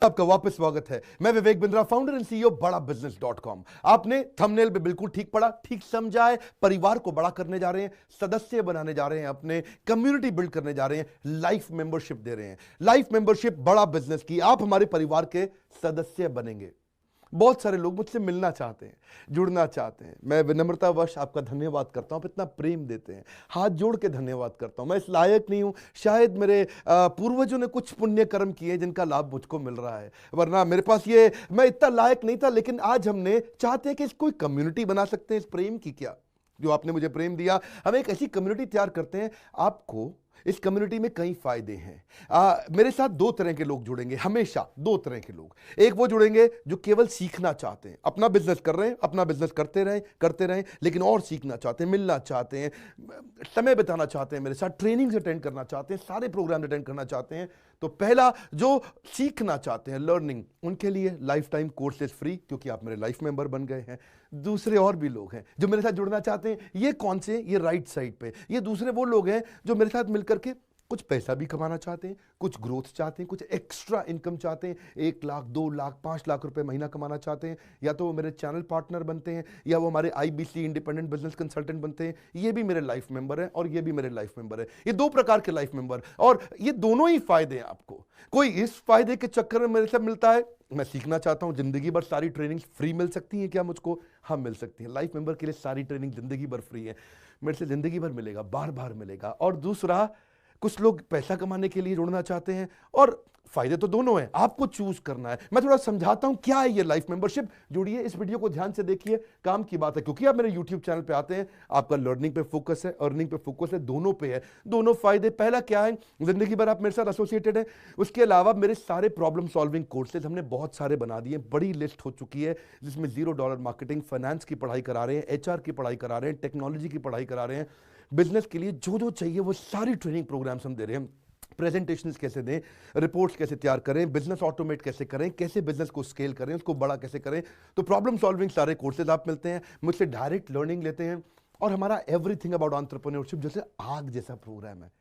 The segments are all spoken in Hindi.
आपका वापस स्वागत है। मैं Vivek Bindra, founder and CEO बड़ा बिजनेस.com। आपने थंबनेल पे बिल्कुल ठीक पढ़ा, ठीक समझा है। परिवार को बड़ा करने जा रहे हैं, सदस्य बनाने जा रहे हैं, अपने कम्युनिटी बिल्ड करने जा रहे हैं, लाइफ मेंबरशिप दे रहे हैं। लाइफ मेंबरशिप बड़ा बिजनेस की, आप हमारे परिवार के सदस्य बनेंगे। बहुत सारे लोग मुझसे मिलना चाहते हैं, जुड़ना चाहते हैं। मैं विनम्रतावश आपका धन्यवाद करता हूं, आप इतना प्रेम देते हैं, हाथ जोड़ के धन्यवाद करता हूं। मैं इस लायक नहीं हूं, शायद मेरे पूर्वजों ने कुछ पुण्य कर्म किए जिनका लाभ मुझको मिल रहा है, वरना मेरे पास ये मैं इतना लायक नहीं था। लेकिन आज हमने चाहते हैं कि कोई कम्युनिटी बना सकते हैं इस प्रेम की। क्या जो आपने मुझे प्रेम दिया, हम एक ऐसी कम्युनिटी तैयार करते हैं। आपको इस कम्युनिटी में कई फायदे हैं। मेरे साथ दो तरह के लोग जुड़ेंगे, हमेशा दो तरह के लोग। एक वो जुड़ेंगे जो केवल सीखना चाहते हैं, अपना बिजनेस कर रहे हैं, अपना बिजनेस करते रहें, लेकिन और सीखना चाहते हैं, मिलना चाहते हैं, समय बिताना चाहते हैं, मेरे साथ ट्रेनिंग्स अटेंड करना चाहते हैं, सारे प्रोग्राम अटेंड करना चाहते हैं। तो पहला, जो सीखना चाहते हैं, लर्निंग, उनके लिए लाइफ टाइम कोर्सेज फ्री, क्योंकि आप मेरे लाइफ मेंबर बन गए हैं। दूसरे और भी लोग हैं जो मेरे साथ जुड़ना चाहते हैं। ये कौन से? ये राइट साइड पे ये दूसरे वो लोग हैं जो मेरे साथ मिलकर के कुछ पैसा भी कमाना चाहते हैं, कुछ ग्रोथ चाहते हैं, कुछ एक्स्ट्रा इनकम चाहते हैं। 1 लाख, 2 लाख, 5 लाख रुपए महीना कमाना चाहते हैं। या तो वो मेरे चैनल पार्टनर बनते हैं, या वो हमारे IBC इंडिपेंडेंट बिजनेस कंसल्टेंट बनते हैं। ये भी मेरे लाइफ मेंबर है और ये भी मेरे लाइफ मेंबर है। ये दो प्रकार के लाइफ मेंबर, और ये दोनों ही फायदे हैं आपको। कोई इस फायदे के चक्कर में मेरे से मिलता है, मैं सीखना चाहता हूं, जिंदगी भर सारी ट्रेनिंग फ्री मिल सकती है क्या मुझको? हाँ, मिल सकती है। लाइफ मेंबर के लिए सारी ट्रेनिंग जिंदगी भर फ्री है, मेरे से जिंदगी भर मिलेगा, बार बार मिलेगा। और दूसरा, कुछ लोग पैसा कमाने के लिए जुड़ना चाहते हैं, और फायदे तो दोनों हैं, आपको चूज करना है। मैं थोड़ा समझाता हूं क्या है ये लाइफ मेंबरशिप। जुड़िए, इस वीडियो को ध्यान से देखिए, काम की बात है। क्योंकि आप मेरे YouTube चैनल पे आते हैं, आपका लर्निंग पे फोकस है, अर्निंग पे फोकस है, दोनों पे है। दोनों फायदे, पहला क्या है, जिंदगी भर आप मेरे साथ एसोसिएटेड हैं। उसके अलावा मेरे सारे प्रॉब्लम सॉल्विंग कोर्सेज हमने बहुत सारे बना दिए, बड़ी लिस्ट हो चुकी है, जिसमें $0 मार्केटिंग, फाइनेंस की पढ़ाई करा रहे हैं, HR की पढ़ाई करा रहे हैं, टेक्नोलॉजी की पढ़ाई करा रहे हैं। बिजनेस के लिए जो जो चाहिए वो सारी ट्रेनिंग प्रोग्राम्स हम दे रहे हैं। प्रेजेंटेशंस कैसे दें, रिपोर्ट्स कैसे तैयार करें, बिजनेस ऑटोमेट कैसे करें, कैसे बिजनेस को स्केल करें, उसको बड़ा कैसे करें। तो प्रॉब्लम सॉल्विंग सारे कोर्सेज आप मिलते हैं, मुझसे डायरेक्ट लर्निंग लेते हैं। और हमारा एवरीथिंग अबाउट एंटरप्रेन्योरशिप जैसे आग जैसा प्रोग्राम है,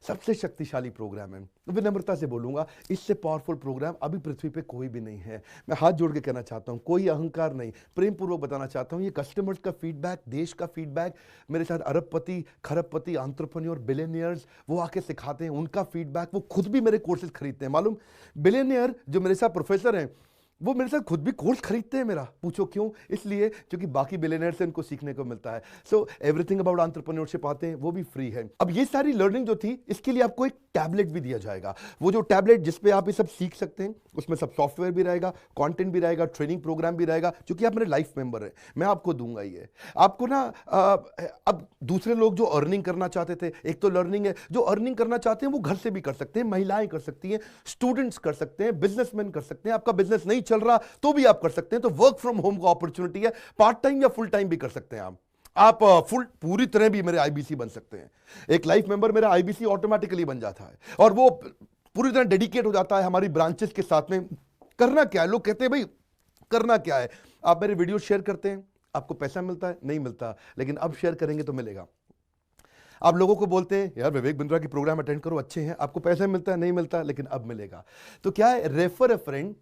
सबसे शक्तिशाली प्रोग्राम है। विनम्रता से बोलूंगा, इससे पावरफुल प्रोग्राम अभी पृथ्वी पे कोई भी नहीं है। मैं हाथ जोड़ के कहना चाहता हूं, कोई अहंकार नहीं, प्रेम पूर्वक बताना चाहता हूं, ये कस्टमर्स का फीडबैक, देश का फीडबैक, मेरे साथ अरबपति, खरबपति, एंटरप्रेन्योर, बिलियनियर्स, वो आके सिखाते हैं, उनका फीडबैक, वो खुद भी मेरे कोर्सेज खरीदते हैं। मालूम, बिलियनियर जो मेरे साथ प्रोफेसर हैं, वो मेरे साथ खुद भी कोर्स खरीदते हैं मेरा। पूछो क्यों? इसलिए क्योंकि बाकी बिलियनियर से उनको सीखने को मिलता है। सो एवरीथिंग अबाउट एंटरप्रेन्योरशिप आते हैं, वो भी फ्री है। अब ये सारी लर्निंग जो थी, इसके लिए आपको एक टैबलेट भी दिया जाएगा। वो जो टैबलेट जिसपे आप ये सब सीख सकते हैं, उसमें सब सॉफ्टवेयर भी रहेगा, कंटेंट भी रहेगा, ट्रेनिंग प्रोग्राम भी रहेगा। क्योंकि आप मेरे लाइफ मेंबर हैं, मैं आपको दूंगा ये। आपको ना अब दूसरे लोग जो अर्निंग करना चाहते थे, एक तो लर्निंग है, जो अर्निंग करना चाहते हैं वो घर से भी कर सकते हैं, महिलाएं कर सकती हैं, स्टूडेंट्स कर सकते हैं, बिजनेसमैन कर सकते हैं। आपका बिजनेस नहीं चल रहा तो भी आप कर सकते हैं। तो वर्क फ्रॉम होम का अपॉर्चुनिटी है, पार्ट टाइम या फुल टाइम भी कर सकते हैं आप फुल पूरी तरह भी मेरे IBC बन सकते हैं। एक लाइफ मेंबर मेरा IBC ऑटोमेटिकली बन जाता है, और वो पूरी तरह डेडिकेट हो जाता है हमारी ब्रांचेस के साथ में। करना क्या है, लोग कहते हैं भाई करना क्या है, आप मेरे वीडियो शेयर करते हैं, आपको पैसा मिलता है? नहीं मिलता, लेकिन अब शेयर करेंगे तो मिलेगा। आप लोगों को बोलते हैं यार विवेक बिंद्रा की प्रोग्राम अटेंड करो, अच्छे हैं, आपको पैसा मिलता है? नहीं मिलता, लेकिन अब मिलेगा। तो क्या है, refer a friend,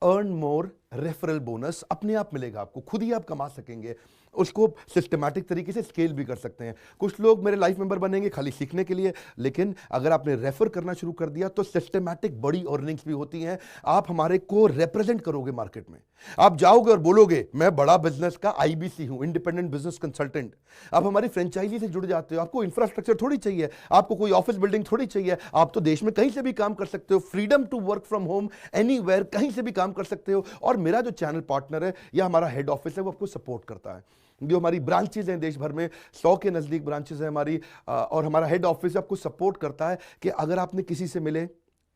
earn more, referral bonus अपने आप मिलेगा आपको, खुद ही आप कमा सकेंगे। उसको सिस्टमैटिक तरीके से स्केल भी कर सकते हैं। कुछ लोग मेरे लाइफ मेंबर बनेंगे खाली सीखने के लिए, लेकिन अगर आपने रेफर करना शुरू कर दिया तो सिस्टमैटिक बड़ी अर्निंग्स भी होती हैं। आप हमारे को रिप्रेजेंट करोगे मार्केट में, आप जाओगे और बोलोगे मैं बड़ा बिजनेस का IBC हूं, इंडिपेंडेंट बिजनेस कंसल्टेंट। आप हमारी फ्रेंचाइजी से जुड़ जाते हो, आपको इंफ्रास्ट्रक्चर थोड़ी चाहिए, आपको कोई ऑफिस बिल्डिंग थोड़ी चाहिए, आप तो देश में कहीं से भी काम कर सकते हो, freedom to work from home, anywhere, कहीं से भी काम कर सकते हो। और मेरा जो चैनल पार्टनर है या हमारा हेड ऑफिस है, वो आपको सपोर्ट करता है। जो हमारी ब्रांचेज हैं देश भर में, 100 के नजदीक ब्रांचेज हैं हमारी, और हमारा हेड ऑफिस आपको सपोर्ट करता है कि अगर आपने किसी से मिले,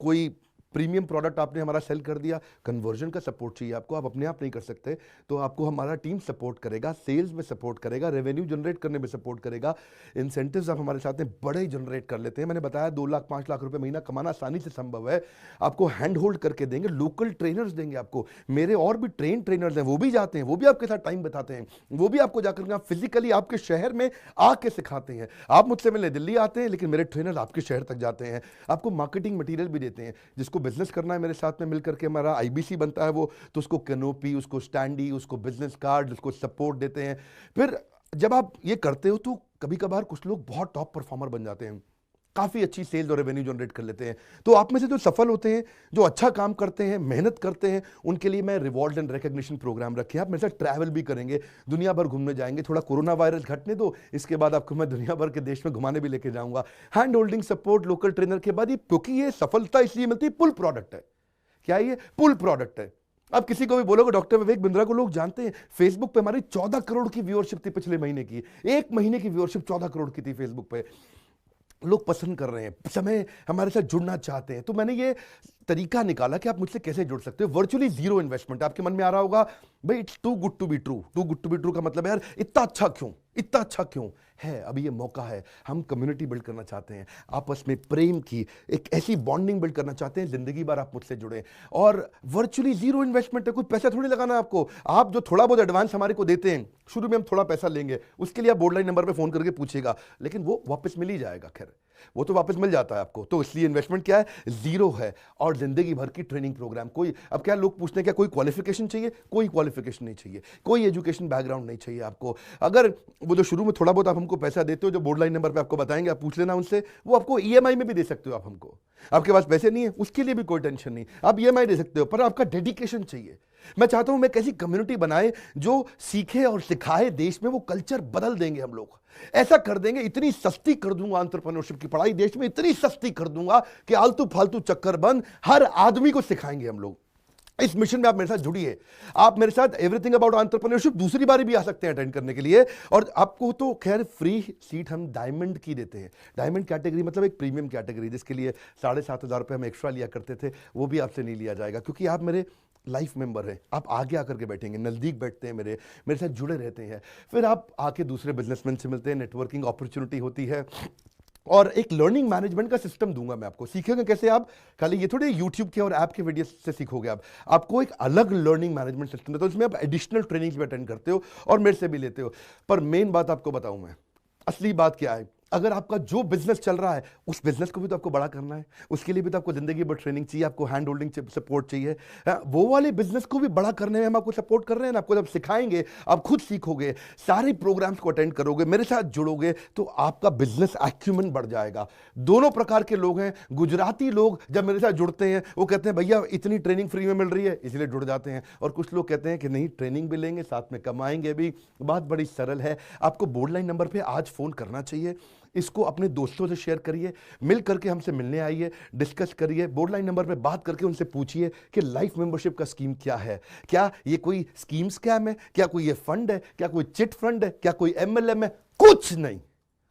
कोई प्रीमियम प्रोडक्ट आपने हमारा सेल कर दिया, कन्वर्जन का सपोर्ट चाहिए आपको, आप अपने आप नहीं कर सकते, तो आपको हमारा टीम सपोर्ट करेगा, सेल्स में सपोर्ट करेगा, रेवेन्यू जनरेट करने में सपोर्ट करेगा, इंसेंटिव्स आप हमारे साथ में बड़े जनरेट कर लेते हैं। मैंने बताया 2 लाख 5 लाख रुपए महीना कमाना आसानी से संभव है। आपको हैंड होल्ड करके देंगे, लोकल ट्रेनर्स देंगे आपको, मेरे और भी ट्रेनर्स हैं, वो भी जाते हैं, वो भी आपके साथ टाइम बिताते हैं, वो भी आपको जाकर फिजिकली आपके शहर में आके सिखाते हैं। आप मुझसे मिलने दिल्ली आते हैं, लेकिन मेरे ट्रेनर आपके शहर तक जाते हैं, आपको मार्केटिंग मटीरियल भी देते हैं, जिसको जिसको बिजनेस करना है मेरे साथ में मिल करके हमारा आईबीसी बनता है वो, तो उसको कैनोपी, उसको स्टैंडी, उसको बिजनेस कार्ड, उसको सपोर्ट देते हैं। फिर जब आप ये करते हो तो कभी कभार कुछ लोग बहुत टॉप परफॉर्मर बन जाते हैं, काफ़ी अच्छी सेल्स और रेवेन्यू जनरेट कर लेते हैं। तो आप में से जो सफल होते हैं, जो अच्छा काम करते हैं, मेहनत करते हैं, उनके लिए मैं रिवॉर्ड एंड रिकॉग्निशन प्रोग्राम रखे। आप मेरे साथ ट्रैवल भी करेंगे, दुनिया भर घूमने जाएंगे। थोड़ा कोरोना वायरस घटने दो, इसके बाद आपको मैं दुनिया भर के देश में घुमाने भी लेके जाऊंगा। Hand holding support, local trainer के बाद, ये क्योंकि ये सफलता इसलिए मिलती है, पुल प्रोडक्ट है। क्या ये पुल प्रोडक्ट है? अब किसी को भी बोलोगे डॉक्टर विवेक बिंद्रा को लोग जानते हैं, फेसबुक पे हमारी 14 करोड़ की व्यूअरशिप थी पिछले महीने की। एक महीने की व्यूअरशिप 14 करोड़ की थी फेसबुक पे। लोग पसंद कर रहे हैं, समय हमारे साथ जुड़ना चाहते हैं। तो मैंने ये तरीका निकाला कि आप मुझसे कैसे जुड़ सकते हो। Virtually zero investment. आपके मन में आ रहा होगा भाई it's too good to be true. Too good to be true का मतलब है यार इतना अच्छा क्यों, इतना अच्छा क्यों है? अभी ये मौका है, हम कम्युनिटी बिल्ड करना चाहते हैं, आपस में प्रेम की एक ऐसी बॉन्डिंग बिल्ड करना चाहते हैं, जिंदगी भर आप मुझसे जुड़े। और वर्चुअली जीरो इन्वेस्टमेंट है, कुछ पैसा थोड़ी लगाना है आपको। आप जो थोड़ा बहुत एडवांस हमारे को देते हैं, शुरू में हम थोड़ा पैसा लेंगे, उसके लिए आप बोर्ड लाइन नंबर पे फोन करके पूछेगा, लेकिन वो वापस मिल ही जाएगा। खैर वो तो वापस मिल जाता है आपको। तो इसलिए इन्वेस्टमेंट क्या है? जीरो है। और जिंदगी भर की ट्रेनिंग प्रोग्राम। कोई अब क्या लोग पूछते हैं क्या कोई क्वालिफिकेशन चाहिए? कोई क्वालिफिकेशन नहीं चाहिए, कोई एजुकेशन बैकग्राउंड नहीं चाहिए आपको। अगर वो जो शुरू में थोड़ा बहुत आप हमको पैसा देते हो, जो बोर्ड लाइन नंबर पे आपको बताएंगे, आप पूछ लेना उनसे, वो आपको ईएमआई में भी दे सकते हो आप हमको। आपके पास पैसे नहीं है उसके लिए भी कोई टेंशन नहीं, आप ईएमआई दे सकते हो, पर आपका डेडिकेशन चाहिए। मैं चाहता हूं मैं कैसी कम्युनिटी बनाए जो सीखे और सिखाए देश में, वो कल्चर बदल देंगे हम लोग। ऐसा कर देंगे, इतनी सस्ती कर दूंगा एंटरप्रेन्योरशिप की पढ़ाई देश में, इतनी सस्ती कर दूंगा कि आलतू फालतू चक्कर बंद, हर आदमी को सिखाएंगे हम लोग। इस मिशन में आप मेरे साथ जुड़िए। आप मेरे साथ एवरीथिंग अबाउट एंटरप्रेन्योरशिप दूसरी बारी भी आ सकते हैं अटेंड करने के लिए। और आपको तो खैर फ्री सीट हम डायमंड की देते हैं। डायमंड कैटेगरी मतलब एक प्रीमियम कैटेगरी, जिसके लिए 7,500 रुपये हम एक्स्ट्रा लिया करते थे, वो भी आपसे नहीं लिया जाएगा, क्योंकि आप मेरे लाइफ मेंबर हैं। आप आगे आकर के बैठेंगे, नज़दीक बैठते हैं, मेरे साथ जुड़े रहते हैं। फिर आप आके दूसरे बिजनेसमैन से मिलते हैं, नेटवर्किंग अपॉर्चुनिटी होती है। और एक लर्निंग मैनेजमेंट का सिस्टम दूंगा मैं आपको। सीखेंगे कैसे आप? खाली ये थोड़े यूट्यूब के और ऐप के वीडियो से सीखोगे आप। आपको एक अलग लर्निंग मैनेजमेंट सिस्टम है, तो इसमें आप एडिशनल ट्रेनिंग्स भी अटेंड करते हो और मेरे से भी लेते हो। पर मेन बात आपको बताऊं मैं, असली बात क्या है, अगर आपका जो बिजनेस चल रहा है उस बिजनेस को भी तो आपको बड़ा करना है, उसके लिए भी तो आपको जिंदगी भर ट्रेनिंग चाहिए, आपको हैंड होल्डिंग सपोर्ट चाहिए। वो वाले बिजनेस को भी बड़ा करने में हम आपको सपोर्ट कर रहे हैं ना। आपको जब सिखाएंगे, आप खुद सीखोगे, सारे प्रोग्राम्स को अटेंड करोगे, मेरे साथ जुड़ोगे, तो आपका बिजनेस एक्यूमेंट बढ़ जाएगा। दोनों प्रकार के लोग हैं। गुजराती लोग जब मेरे साथ जुड़ते हैं वो कहते हैं भैया इतनी ट्रेनिंग फ्री में मिल रही है, इसलिए जुड़ जाते हैं। और कुछ लोग कहते हैं कि नहीं, ट्रेनिंग भी लेंगे, साथ में कमाएंगे भी। बात बड़ी सरल है। आपको बोर्ड लाइन नंबर पर आज फोन करना चाहिए, इसको अपने दोस्तों से शेयर करिए, मिल करके हमसे मिलने आइए, डिस्कस करिए, बोर्ड लाइन नंबर पे बात करके उनसे पूछिए कि लाइफ मेंबरशिप का स्कीम क्या है। क्या ये कोई स्कीम स्कैम है? क्या कोई ये फंड है? क्या कोई चिट फंड है? क्या कोई एमएलएम है? कुछ नहीं,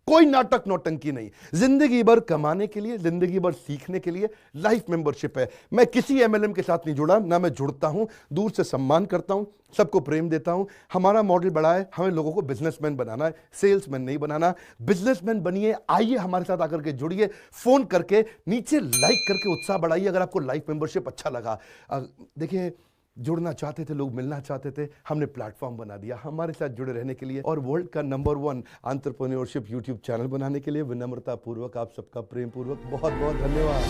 कोई नाटक नौटंकी नहीं। जिंदगी भर कमाने के लिए, जिंदगी भर सीखने के लिए लाइफ मेंबरशिप है। मैं किसी एमएलएम के साथ नहीं जुड़ा, ना मैं जुड़ता हूं, दूर से सम्मान करता हूं, सबको प्रेम देता हूं। हमारा मॉडल बड़ा है, हमें लोगों को बिजनेसमैन बनाना है, सेल्समैन नहीं बनाना। बिजनेसमैन बनिए, आइए हमारे साथ आकर के जुड़िए, फोन करके नीचे लाइक करके उत्साह बढ़ाइए अगर आपको लाइफ मेंबरशिप अच्छा लगा। देखिए, जुड़ना चाहते थे लोग, मिलना चाहते थे, हमने प्लेटफॉर्म बना दिया हमारे साथ जुड़े रहने के लिए। और वर्ल्ड का नंबर 1 एंटरप्रेन्योरशिप यूट्यूब चैनल बनाने के लिए विनम्रता पूर्वक आप सबका प्रेम पूर्वक बहुत बहुत धन्यवाद।